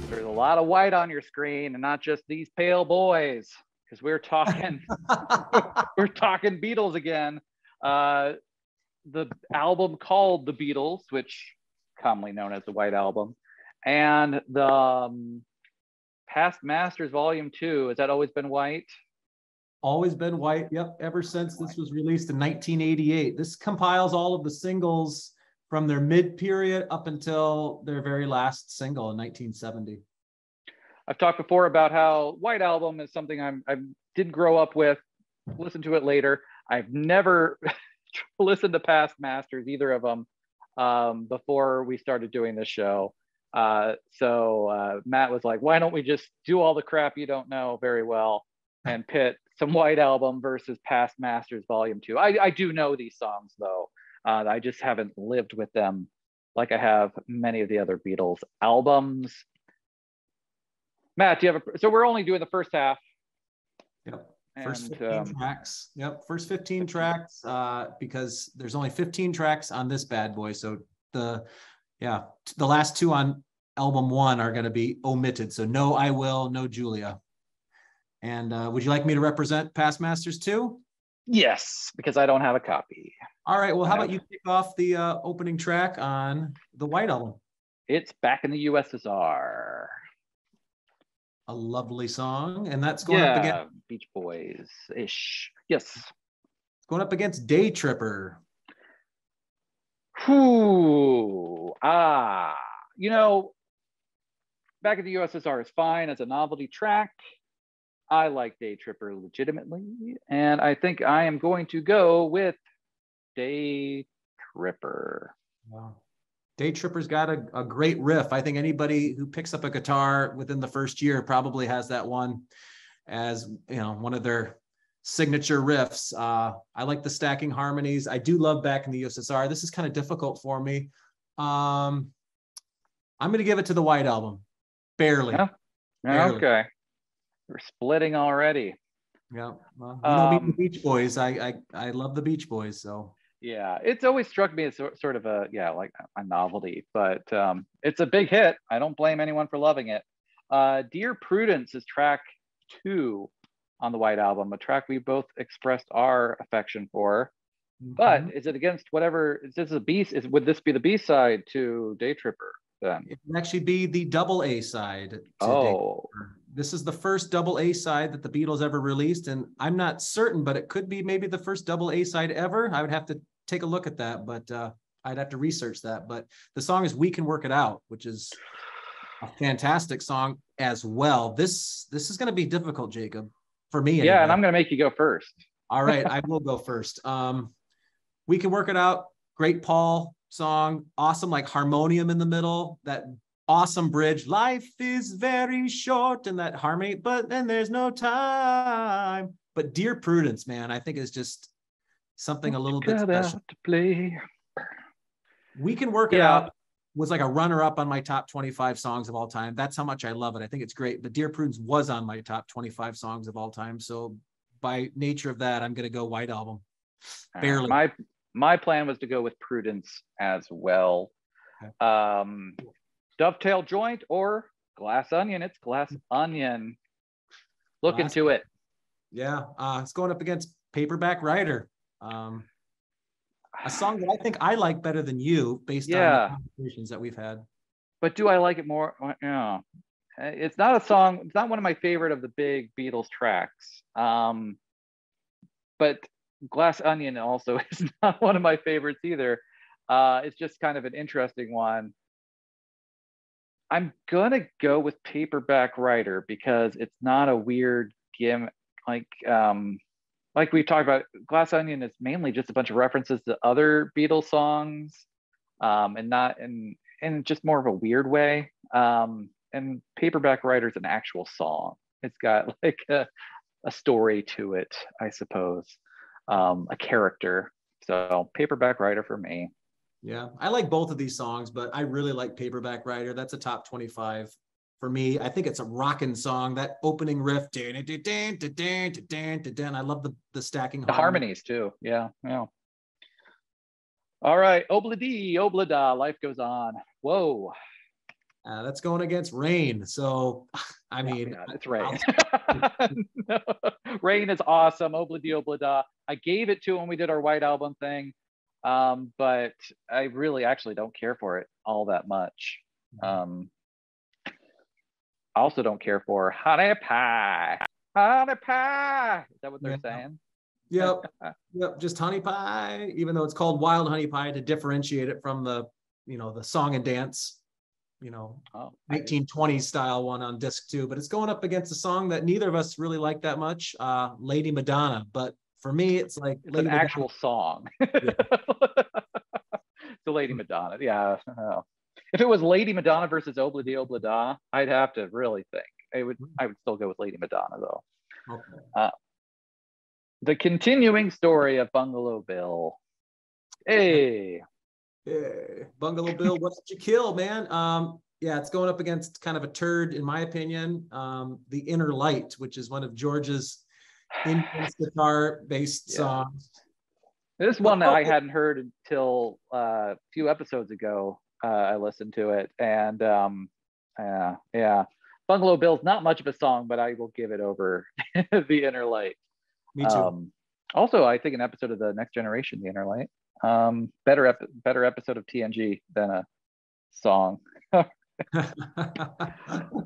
There's a lot of white on your screen, and not just these pale boys, because we're talking we're talking Beatles again. The album called The Beatles, which commonly known as the White Album, and the Past Masters Volume 2. Has that always been white? Always been white. Yep. Ever since this was released in 1988. This compiles all of the singles from their mid period up until their very last single in 1970. I've talked before about how White Album is something I didn't grow up with, listened to it later. I've never listened to Past Masters, either of them, before we started doing this show. So Matt was like, why don't we just do all the crap you don't know very well and pit some White Album versus Past Masters Volume 2. I do know these songs, though. I just haven't lived with them like I have many of the other Beatles albums. Matt, do you have so we're only doing the first half. Yep. First 15 tracks. Yep. First 15 tracks, because there's only 15 tracks on this bad boy. So the last two on album 1 are going to be omitted. So no I Will, no Julia. And would you like me to represent Past Masters 2? Yes, because I don't have a copy. All right. Well, how about you kick off the opening track on the White Album? It's Back in the USSR. A lovely song. And that's going up against Beach Boys-ish. Yes. It's going up against Day Tripper. Whew. You know, Back in the USSR is fine as a novelty track. I like Day Tripper legitimately, and I think I am going to go with Day Tripper. Wow. Day Tripper's got a great riff. I think anybody who picks up a guitar within the first year probably has that one as, you know, one of their signature riffs. I like the stacking harmonies. I do love Back in the USSR. This is kind of difficult for me. I'm going to give it to the White Album. Barely. Yeah. Barely. Okay. We're splitting already. Yeah. Well, you know me, the Beach Boys. I love the Beach Boys. So yeah, it's always struck me as sort of like a novelty, but it's a big hit. I don't blame anyone for loving it. Dear Prudence is track 2 on the White Album, a track we both expressed our affection for. Mm-hmm. But is it against whatever? Is this a B? Would this be the B side to Day Tripper? Then it would actually be the double A side. This is the first double A side that the Beatles ever released, and I'm not certain, but it could be maybe the first double A side ever. I would have to take a look at that, but I'd have to research that. But the song is "We Can Work It Out," which is a fantastic song as well. This is going to be difficult, Jacob, for me. Yeah, anyway. And I'm going to make you go first. All right, I will go first. "We Can Work It Out," great Paul song, awesome, like harmonium in the middle, that awesome bridge, life is very short, and that harmony, but then there's no time. But Dear Prudence, man, I think is just something a little bit special to play. We Can Work It Out was like a runner-up on my top 25 songs of all time. That's how much I love it. I think it's great. But Dear Prudence was on my top 25 songs of all time. So by nature of that, I'm going to go White Album. Barely. My plan was to go with Prudence as well. Okay. Dovetail Joint or Glass Onion? It's Glass Onion. Look into it. Yeah, it's going up against Paperback Writer. A song that I think I like better than you based on the conversations that we've had. But do I like it more? Yeah. It's not a song. It's not one of my favorite of the big Beatles tracks. But Glass Onion also is not one of my favorites either. It's just kind of an interesting one. I'm gonna go with Paperback Writer because it's not a weird gimmick. Like we talked about, Glass Onion is mainly just a bunch of references to other Beatles songs, and just more of a weird way. And Paperback Writer is an actual song. It's got like a story to it, I suppose. A character. So Paperback Writer for me. Yeah, I like both of these songs, but I really like Paperback Writer. That's a top 25 for me. I think it's a rocking song. That opening riff, I love the stacking the harmonies too. Yeah. All right, Obladi, Oblada, life goes on. Whoa. That's going against Rain. So, I mean, it's Rain. No. Rain is awesome. Obladi, Oblada. I gave it to when we did our White Album thing, but I really actually don't care for it all that much. I also don't care for Honey Pie. Honey Pie. Is that what they're saying? Yep. Just honey pie, even though it's called Wild Honey Pie to differentiate it from the song and dance, 1920s style one on disc 2. But it's going up against a song that neither of us really like that much, Lady Madonna. But for me, it's like it's an actual song. Yeah. So Lady Madonna. Yeah. If it was Lady Madonna versus Obladi Oblada, I'd have to really think. I would still go with Lady Madonna though. Okay. The continuing story of Bungalow Bill. Hey, Bungalow Bill, what did you kill, man? Yeah, it's going up against kind of a turd, in my opinion. The Inner Light, which is one of George's Indian guitar-based songs. This is one that I hadn't heard until a few episodes ago. I listened to it, and yeah, Bungalow Bill's not much of a song, but I will give it over The Inner Light. Me too. Also, I think an episode of The Next Generation, The Inner Light. Better episode of TNG than a song.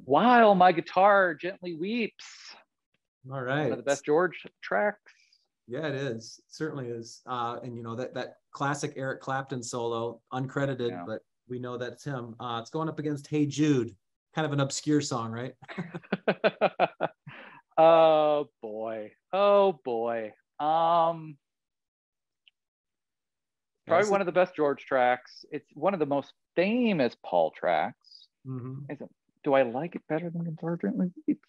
While My Guitar Gently Weeps. All right. One of the best George tracks. Yeah, it is. It certainly is. And that classic Eric Clapton solo, uncredited, but we know that's him. It's going up against Hey Jude, kind of an obscure song, right? Oh boy. Probably one of the best George tracks. It's one of the most famous Paul tracks. Do I like it better than Guitar Gently Weeps?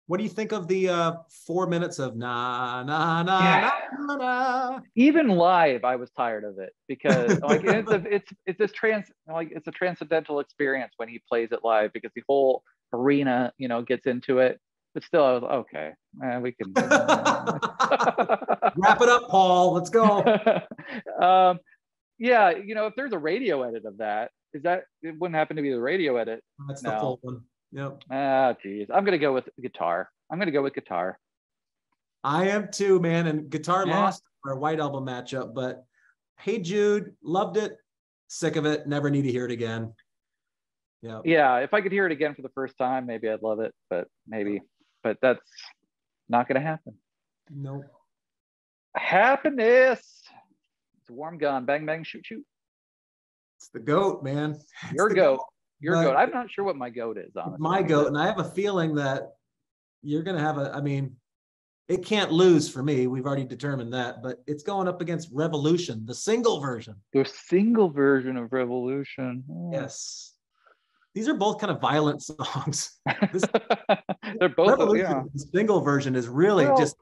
What do you think of the 4 minutes of na na na na na na? Even live, I was tired of it because it's a transcendental experience when he plays it live because the whole arena gets into it. But still, I was okay. We can wrap it up, Paul. Let's go. Yeah, if there's a radio edit of that, it wouldn't happen to be the radio edit? That's the full one. Yep. Geez. I'm gonna go with guitar. I am too, man. And guitar lost our White Album matchup, but Hey Jude, loved it. Sick of it. Never need to hear it again. Yeah. Yeah. If I could hear it again for the first time, maybe I'd love it. But that's not gonna happen. Nope. Happiness. It's a warm gun. Bang bang shoot shoot. It's the GOAT, man. Your GOAT. Your GOAT. I'm not sure what my GOAT is, honestly. My GOAT, and I have a feeling that you're going to have it can't lose for me. We've already determined that, but it's going up against Revolution, the single version. The single version of Revolution. Yes. These are both kind of violent songs. They're both, Revolution, the single version is really just...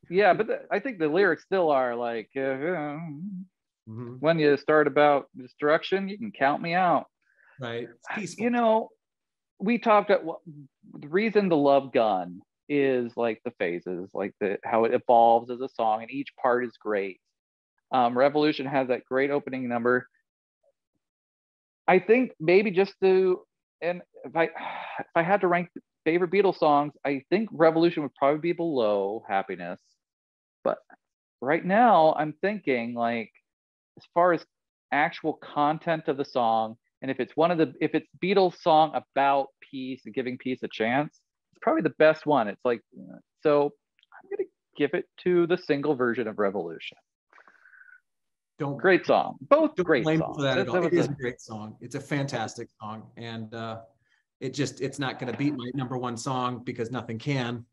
Yeah, but I think the lyrics still are like... When you start about destruction, you can count me out. Right. We talked about the reason the Love Gun is like the phases, like how it evolves as a song, and each part is great. Revolution has that great opening number. I think maybe if I had to rank favorite Beatles songs, I think Revolution would probably be below Happiness. But right now, I'm thinking like, as far as actual content of the song, and if it's Beatles song about peace and giving peace a chance, it's probably the best one. It's like, so I'm gonna give it to the single version of Revolution. Great song. Both great songs. For that at all. It is a great song. It's a fantastic song, and it's not going to beat my number one song because nothing can.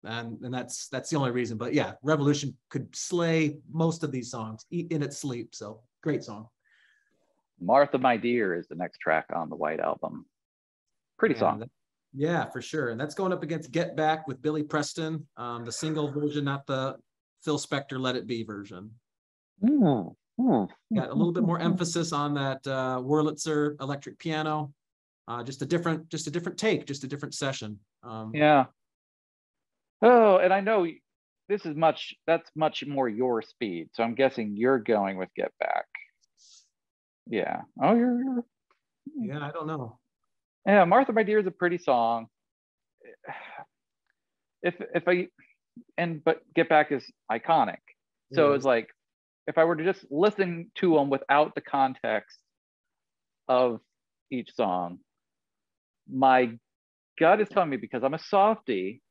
And that's the only reason. But yeah, Revolution could slay most of these songs in its sleep. So great song. Martha, My Dear is the next track on the White Album. Pretty song. Yeah, for sure. And that's going up against Get Back with Billy Preston, the single version, not the Phil Spector Let It Be version. Got a little bit more emphasis on that Wurlitzer electric piano. Just a different take, just a different session. Yeah. Oh, and I know that's much more your speed. So I'm guessing you're going with Get Back. Yeah. Oh, Yeah, I don't know. Yeah, Martha, My Dear is a pretty song. But Get Back is iconic. So it's like, if I were to just listen to them without the context of each song, my gut is telling me, because I'm a softie,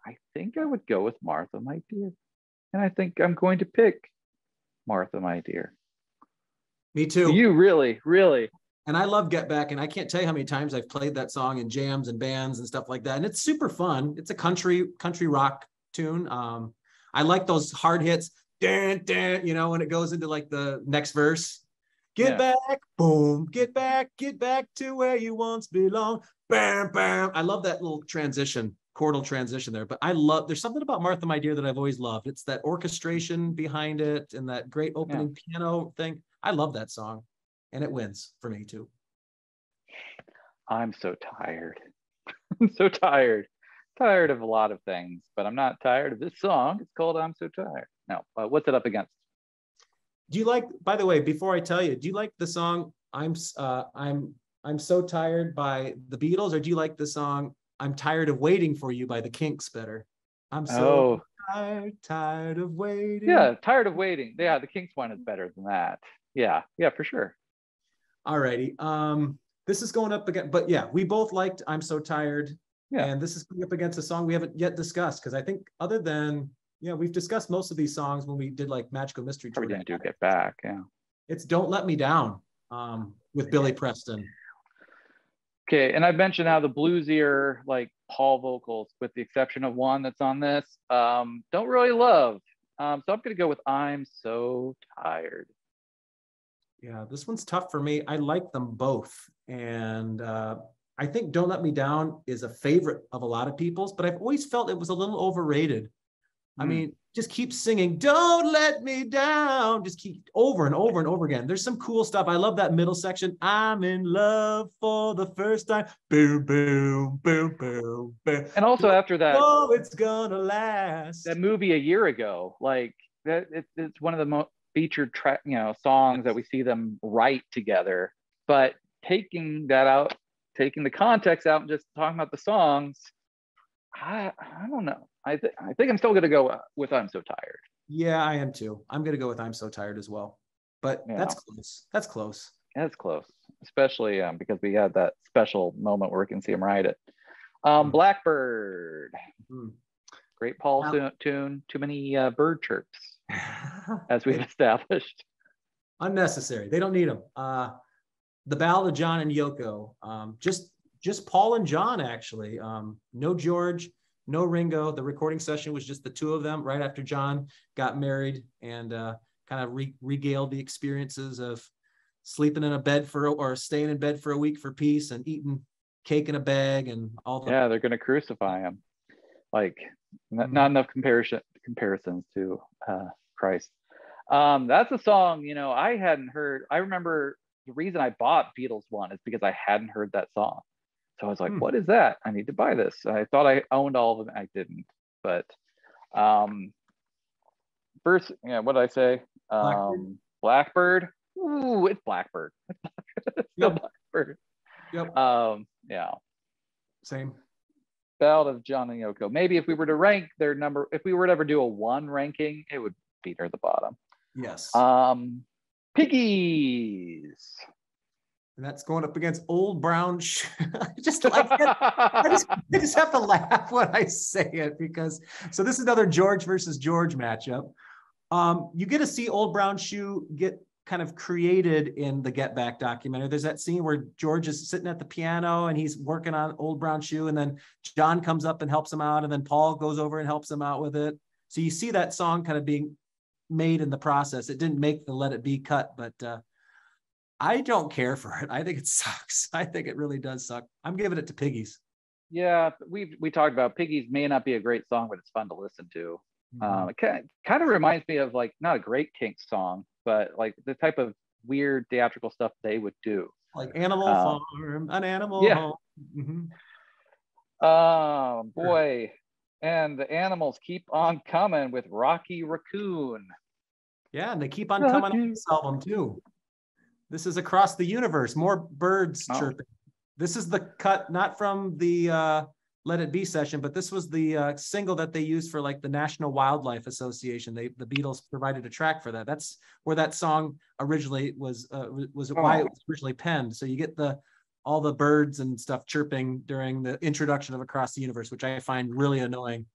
I think I would go with Martha, My Dear. And I think I'm going to pick Martha, My Dear. Me too. You really, really. And I love Get Back, and I can't tell you how many times I've played that song in jams and bands and stuff like that. And it's super fun. It's a country rock tune. I like those hard hits, dun, dun, you know, when it goes into like the next verse. Get back, boom, get back to where you once belong. Bam, bam. I love that little transition, chordal transition there. But there's something about Martha, My Dear that I've always loved. It's that orchestration behind it and that great opening piano thing. I love that song. And it wins for me too. I'm so tired. I'm so tired. Tired of a lot of things, but I'm not tired of this song. It's called I'm So Tired. No, what's it up against? Do you like, by the way, before I tell you, do you like the song I'm So Tired by the Beatles, or do you like the song I'm Tired of Waiting for You by the Kinks better? I'm so tired of waiting. Yeah, Tired of Waiting. Yeah, the Kinks one is better than that. Yeah, for sure. All righty. This is going up again, but yeah, we both liked I'm So Tired. Yeah. And this is going up against a song we haven't yet discussed, because I think other than, we've discussed most of these songs when we did like Magical Mystery Tour. Probably didn't do Get Back, yeah. It's Don't Let Me Down with Billy Preston. Okay, and I mentioned how the bluesier, like Paul vocals, with the exception of one that's on this, don't really love. So I'm going to go with I'm So Tired. Yeah, this one's tough for me. I like them both. And I think Don't Let Me Down is a favorite of a lot of people's, but I've always felt it was a little overrated. I mean, just keep singing, don't let me down. Just keep over and over and over again. There's some cool stuff. I love that middle section. I'm in love for the first time. Boom, boom, boom, boom, boom. And also after that, oh, it's gonna last. That movie a year ago, like that, it's one of the most featured songs that we see them write together. But taking that out, taking the context out, and just talking about the songs, I don't know. I think I'm still going to go with I'm So Tired. Yeah, I am too. I'm going to go with I'm So Tired as well. But that's close. That's close. That's close, especially because we had that special moment where we can see him write it. Blackbird. Great Paul tune. Too many bird chirps, as we've established. Unnecessary. They don't need them. The Ballad of John and Yoko. Just Paul and John, actually. No George, no Ringo. The recording session was just the two of them right after John got married, and kind of regaled the experiences of sleeping in a bed or staying in bed for a week for peace, and eating cake in a bag and all the. Yeah, they're going to crucify him. Like, not enough comparisons to Christ. That's a song, I hadn't heard. I remember the reason I bought Beatles one is because I hadn't heard that song. So I was like, what is that? I need to buy this. I thought I owned all of them. I didn't. But first, what did I say? Blackbird. Ooh, it's Blackbird. It's still Blackbird. Yep. Yeah. Same. Ballad of John and Yoko. Maybe if we were to rank their number, if we were to ever do a one ranking, it would be near the bottom. Yes. Piggies. And that's going up against Old Brown Shoe. I just like it. I just have to laugh when I say it, because so this is another George versus George matchup. You get to see Old Brown Shoe get kind of created in the Get Back documentary. There's that scene where George is sitting at the piano and he's working on Old Brown Shoe, and then John comes up and helps him out, and then Paul goes over and helps him out with it. So you see that song kind of being made in the process. It didn't make the Let It Be cut, but I don't care for it. I think it sucks. I think it really does suck. I'm giving it to Piggies. Yeah, we talked about Piggies may not be a great song, but it's fun to listen to. It kind of reminds me of, like, not a great Kinks song, but like the type of weird theatrical stuff they would do. Like Animal Farm, an Animal Yeah. Home. Mm-hmm. Boy. And the animals keep on coming with Rocky Raccoon. Yeah, and they keep on coming on this album too. This is Across the Universe, more birds chirping. This is the cut, not from the Let It Be session, but this was the single that they used for like the National Wildlife Association. The Beatles provided a track for that. That's where that song originally was why it was originally penned. So you get all the birds and stuff chirping during the introduction of Across the Universe, which I find really annoying.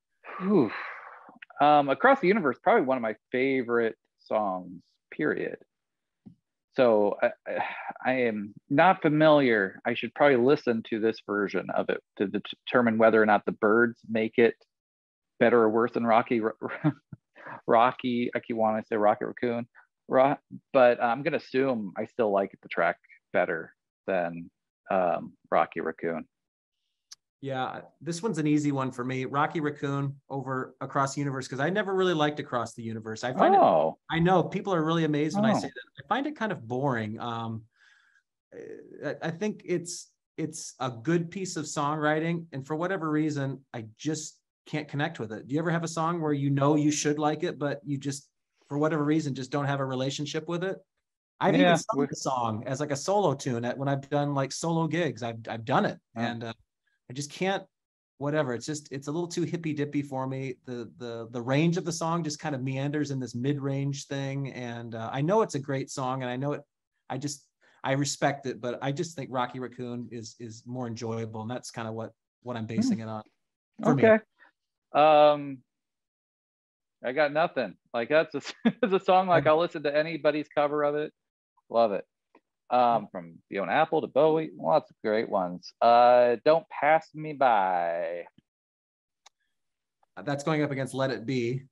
Across the Universe, probably one of my favorite songs, period. So I am not familiar. I should probably listen to this version of it to determine whether or not the birds make it better or worse than Rocky. I keep wanting to say Rocket Raccoon, but I'm gonna assume I still like the track better than Rocky Raccoon. Yeah, this one's an easy one for me. Rocky Raccoon over Across the Universe, because I never really liked Across the Universe. I find it, I know people are really amazed when I say that. I find it kind of boring. I think it's a good piece of songwriting, and for whatever reason, I just can't connect with it. Do you ever have a song where you know you should like it, but you just, for whatever reason, just don't have a relationship with it? I've even sung the song as like a solo tune when I've done like solo gigs. I've done it, and I just can't, whatever. It's a little too hippy dippy for me. The range of the song just kind of meanders in this mid-range thing. And I know it's a great song, and I know it, I respect it, but I just think Rocky Raccoon is more enjoyable. And that's kind of what I'm basing it on. Okay. Me. I got nothing. Like that's a song like I'll listen to anybody's cover of it. Love it. From Fiona Apple to Bowie, lots of great ones. Don't Pass Me By. That's going up against Let It Be.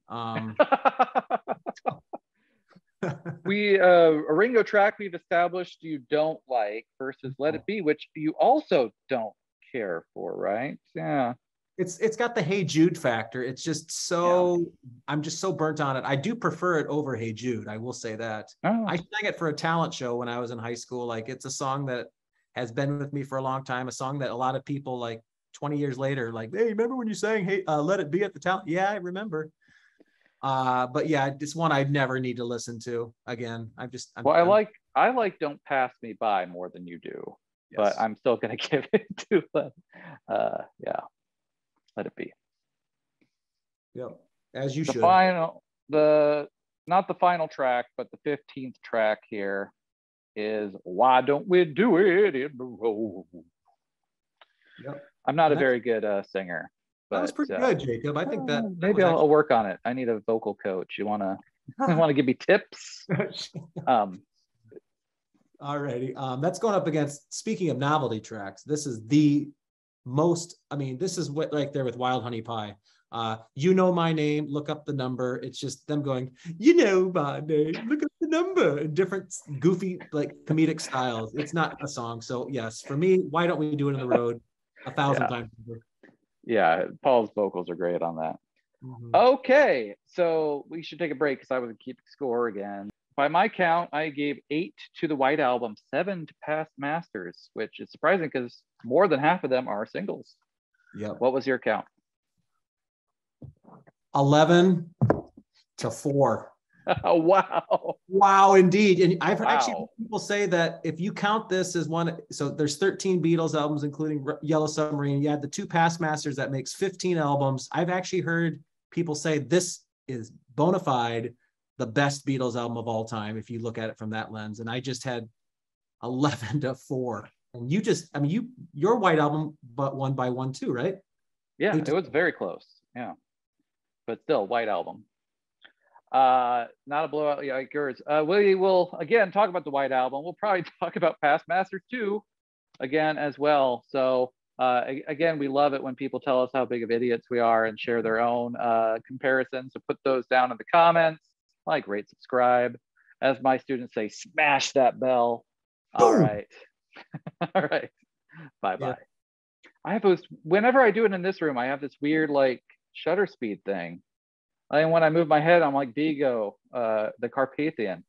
We a Ringo track we've established you don't like versus Let It Be, which you also don't care for, right? Yeah. It's got the Hey Jude factor. It's just so, I'm just so burnt on it. I do prefer it over Hey Jude. I will say that. I sang it for a talent show when I was in high school. Like, it's a song that has been with me for a long time. A song that a lot of people, like 20 years later, like, hey, remember when you sang Hey Let It Be at the talent? Yeah, I remember. But yeah, it's one I'd never need to listen to again. I like Don't Pass Me By more than you do, but I'm still gonna give it to Let It Be. Yep, as you should. Not the final track, but the 15th track here is Why Don't We Do It in the Road? Yep. I'm not a very good singer. But, that was pretty good, Jacob. I think that maybe I'll work on it. I need a vocal coach. You wanna give me tips? Alrighty. That's going up against, speaking of novelty tracks, this is the most, this is what right there with Wild Honey Pie. You Know My Name, Look Up the Number. It's just them going, you know my name, look up the number, in different goofy, like comedic styles. It's not a song. So yes, for me, Why Don't We Do It in the Road 1,000 times over. Yeah, Paul's vocals are great on that. Okay, so we should take a break because I was keeping score again. By my count, I gave 8 to the White Album, 7 to Past Masters, which is surprising because more than half of them are singles. Yep. What was your count? 11 to 4. Wow, indeed. And I've actually heard people say that if you count this as one, so there's 13 Beatles albums, including Yellow Submarine. You had the 2 Past Masters, that makes 15 albums. I've actually heard people say this is bona fide the best Beatles album of all time, if you look at it from that lens. And I just had 11 to 4. And you just, your White Album but won by 1 too, right? Yeah, it was very close. Yeah. But still, White Album. Not a blowout like yours. We will again talk about the White Album. We'll probably talk about Past Masters 2 again as well. So again, we love it when people tell us how big of idiots we are and share their own comparisons. So put those down in the comments. Like, rate, subscribe. As my students say, smash that bell. All right. All right. Bye-bye. Yeah. I have those, whenever I do it in this room, I have this weird like shutter speed thing. And when I move my head, I'm like Vigo, the Carpathian.